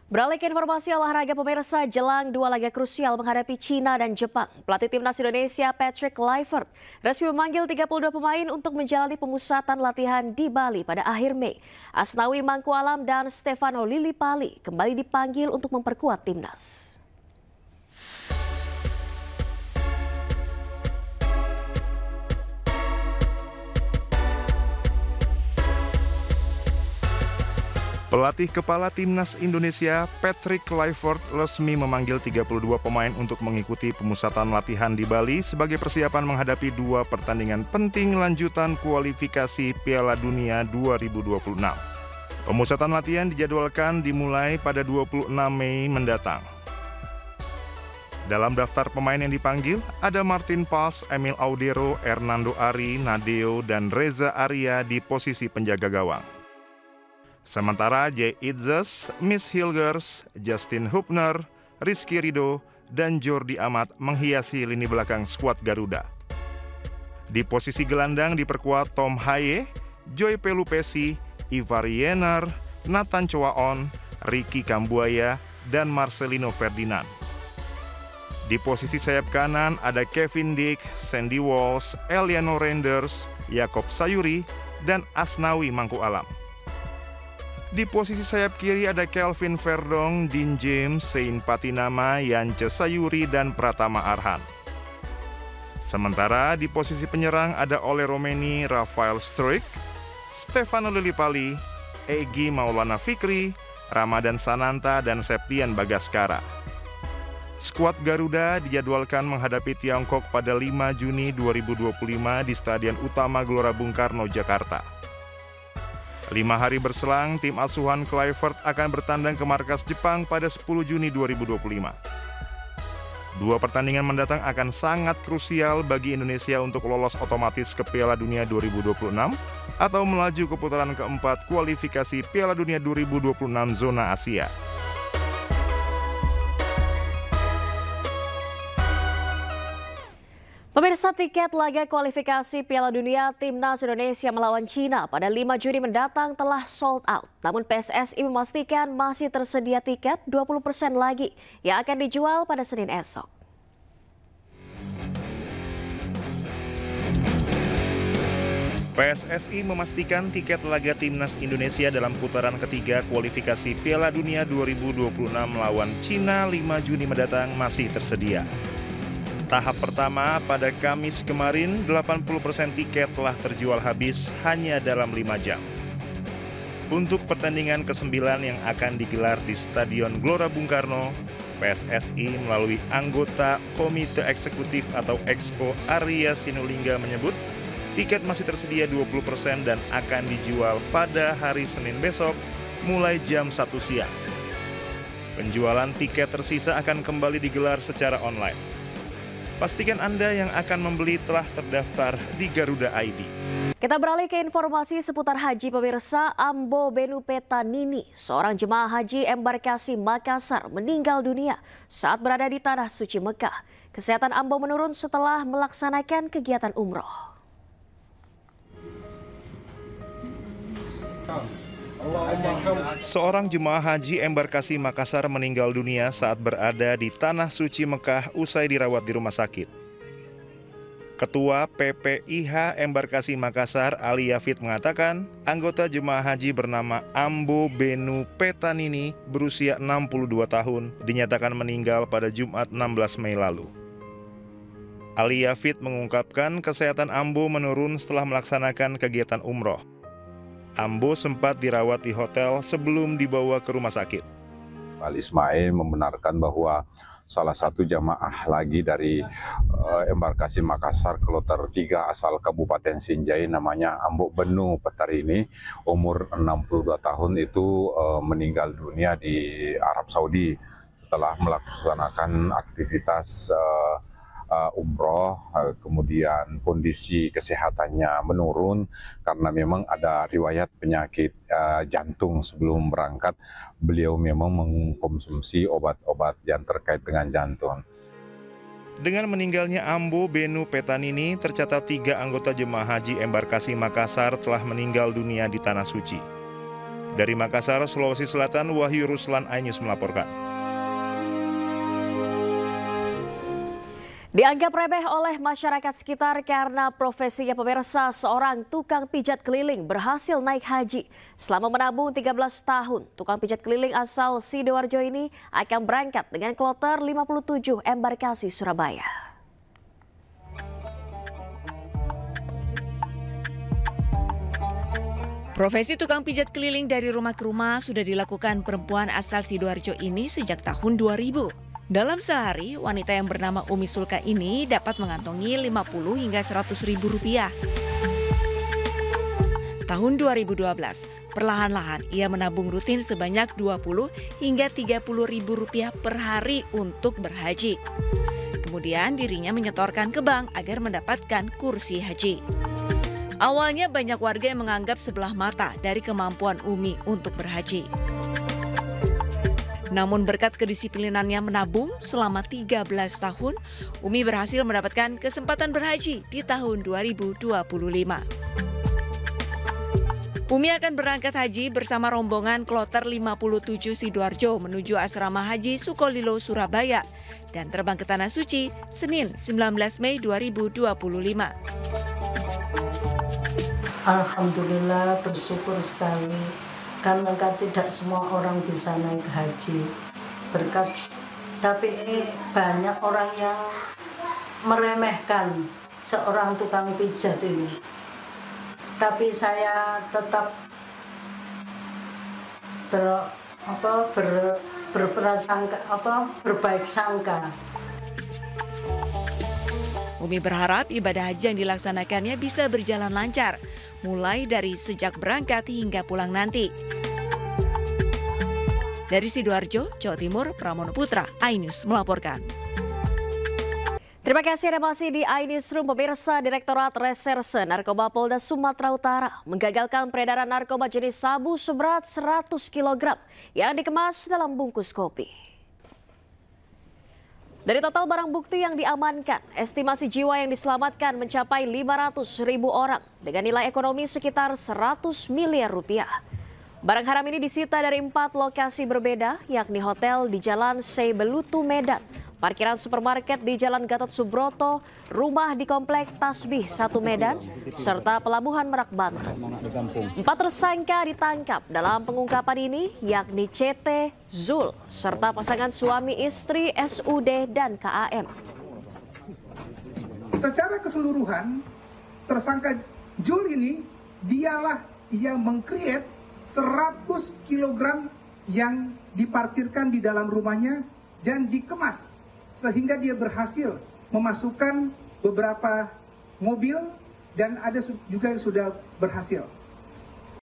Beralih ke informasi olahraga pemirsa, jelang dua laga krusial menghadapi Cina dan Jepang. Pelatih timnas Indonesia Patrick Kluivert resmi memanggil 32 pemain untuk menjalani pemusatan latihan di Bali pada akhir Mei. Asnawi Mangkualam dan Stefano Lillipali kembali dipanggil untuk memperkuat timnas. Pelatih kepala timnas Indonesia Patrick Kluivert resmi memanggil 32 pemain untuk mengikuti pemusatan latihan di Bali sebagai persiapan menghadapi dua pertandingan penting lanjutan kualifikasi Piala Dunia 2026. Pemusatan latihan dijadwalkan dimulai pada 26 Mei mendatang. Dalam daftar pemain yang dipanggil ada Martin Pas, Emil Audero, Hernando Ari, Nadeo, dan Reza Arya di posisi penjaga gawang. Sementara Jay Itzes, Miss Hilgers, Justin Hubner, Rizky Ridho, dan Jordi Amat menghiasi lini belakang skuad Garuda. Di posisi gelandang diperkuat Tom Haye, Joy Pelupesi, Ivar Yener, Nathan Choaon, Ricky Kambuaya, dan Marcelino Ferdinand. Di posisi sayap kanan ada Kevin Dick, Sandy Walsh, Eliano Renders, Yakob Sayuri, dan Asnawi Mangkualam. Di posisi sayap kiri ada Kelvin Verdong, Dean James, Sein Patinama, Yance Sayuri, dan Pratama Arhan. Sementara di posisi penyerang ada Ole Romeni, Rafael Struijk, Stefano Lillipali, Egy Maulana Fikri, Ramadan Sananta, dan Septian Bagaskara. Skuad Garuda dijadwalkan menghadapi Tiongkok pada 5 Juni 2025 di Stadion Utama Gelora Bung Karno, Jakarta. 5 hari berselang, tim asuhan Kluivert akan bertandang ke markas Jepang pada 10 Juni 2025. Dua pertandingan mendatang akan sangat krusial bagi Indonesia untuk lolos otomatis ke Piala Dunia 2026 atau melaju ke putaran keempat kualifikasi Piala Dunia 2026 zona Asia. Pemirsa, tiket laga kualifikasi Piala Dunia Timnas Indonesia melawan Cina pada 5 Juni mendatang telah sold out. Namun PSSI memastikan masih tersedia tiket 20% lagi yang akan dijual pada Senin esok. PSSI memastikan tiket laga Timnas Indonesia dalam putaran ketiga kualifikasi Piala Dunia 2026 melawan Cina 5 Juni mendatang masih tersedia. Tahap pertama pada Kamis kemarin, 80% tiket telah terjual habis hanya dalam 5 jam. Untuk pertandingan ke-9 yang akan digelar di Stadion Gelora Bung Karno, PSSI melalui anggota Komite Eksekutif atau Exco Arya Sinulinga menyebut tiket masih tersedia 20% dan akan dijual pada hari Senin besok mulai jam 1 siang. Penjualan tiket tersisa akan kembali digelar secara online. Pastikan Anda yang akan membeli telah terdaftar di Garuda ID. Kita beralih ke informasi seputar haji pemirsa. Ambo Benu Petanini, seorang jemaah haji embarkasi Makassar, meninggal dunia saat berada di Tanah Suci Mekah. Kesehatan Ambo menurun setelah melaksanakan kegiatan umroh. Seorang jemaah haji embarkasi Makassar meninggal dunia saat berada di Tanah Suci Mekah usai dirawat di rumah sakit. Ketua PPIH Embarkasi Makassar, Ali Yafid, mengatakan anggota jemaah haji bernama Ambo Benu Petanini berusia 62 tahun dinyatakan meninggal pada Jumat 16 Mei lalu. Ali Yafid mengungkapkan kesehatan Ambo menurun setelah melaksanakan kegiatan umroh. Ambo sempat dirawat di hotel sebelum dibawa ke rumah sakit. Al Ismail membenarkan bahwa salah satu jamaah lagi dari embarkasi Makassar Kloter 3 asal Kabupaten Sinjai namanya Ambo Benu Petarini, umur 62 tahun itu meninggal dunia di Arab Saudi setelah melaksanakan aktivitas umroh, kemudian kondisi kesehatannya menurun karena memang ada riwayat penyakit jantung sebelum berangkat. Beliau memang mengkonsumsi obat-obat yang terkait dengan jantung. Dengan meninggalnya Ambo Benu Petanini, tercatat 3 anggota jemaah haji embarkasi Makassar telah meninggal dunia di Tanah Suci. Dari Makassar, Sulawesi Selatan, Wahyu Ruslan, iNews melaporkan. Dianggap remeh oleh masyarakat sekitar karena profesinya pemirsa, seorang tukang pijat keliling berhasil naik haji. Selama menabung 13 tahun, tukang pijat keliling asal Sidoarjo ini akan berangkat dengan kloter 57 embarkasi Surabaya. Profesi tukang pijat keliling dari rumah ke rumah sudah dilakukan perempuan asal Sidoarjo ini sejak tahun 2000. Dalam sehari, wanita yang bernama Umi Sulka ini dapat mengantongi 50 hingga 100 ribu rupiah. Tahun 2012, perlahan-lahan ia menabung rutin sebanyak 20 hingga 30 ribu rupiah per hari untuk berhaji. Kemudian dirinya menyetorkan ke bank agar mendapatkan kursi haji. Awalnya banyak warga yang menganggap sebelah mata dari kemampuan Umi untuk berhaji. Namun berkat kedisiplinannya menabung selama 13 tahun, Umi berhasil mendapatkan kesempatan berhaji di tahun 2025. Umi akan berangkat haji bersama rombongan kloter 57 Sidoarjo menuju asrama haji Sukolilo, Surabaya, dan terbang ke Tanah Suci Senin 19 Mei 2025. Alhamdulillah, bersyukur sekali. Karena tidak semua orang bisa naik haji berkat, tapi banyak orang yang meremehkan seorang tukang pijat ini. Tapi saya tetap berbaik sangka. Umi berharap ibadah haji yang dilaksanakannya bisa berjalan lancar, mulai dari sejak berangkat hingga pulang nanti. Dari Sidoarjo, Jawa Timur, Pramono Putra, iNews melaporkan. Terima kasih Anda masih di iNewsroom. Pemirsa, Direktorat Reserse Narkoba Polda Sumatera Utara menggagalkan peredaran narkoba jenis sabu seberat 100 kg yang dikemas dalam bungkus kopi. Dari total barang bukti yang diamankan, estimasi jiwa yang diselamatkan mencapai 500.000 orang dengan nilai ekonomi sekitar 100 miliar rupiah. Barang haram ini disita dari 4 lokasi berbeda, yakni hotel di Jalan Seibelutu, Medan, parkiran supermarket di Jalan Gatot Subroto, rumah di Komplek Tasbih 1 Medan, serta Pelabuhan Merak, Banten. 4 tersangka ditangkap dalam pengungkapan ini, yakni CT, Zul, serta pasangan suami istri SUD dan KAM. Secara keseluruhan, tersangka Zul ini dialah yang mengkreat 100 kg yang diparkirkan di dalam rumahnya dan dikemas sehingga dia berhasil memasukkan beberapa mobil dan ada juga yang sudah berhasil.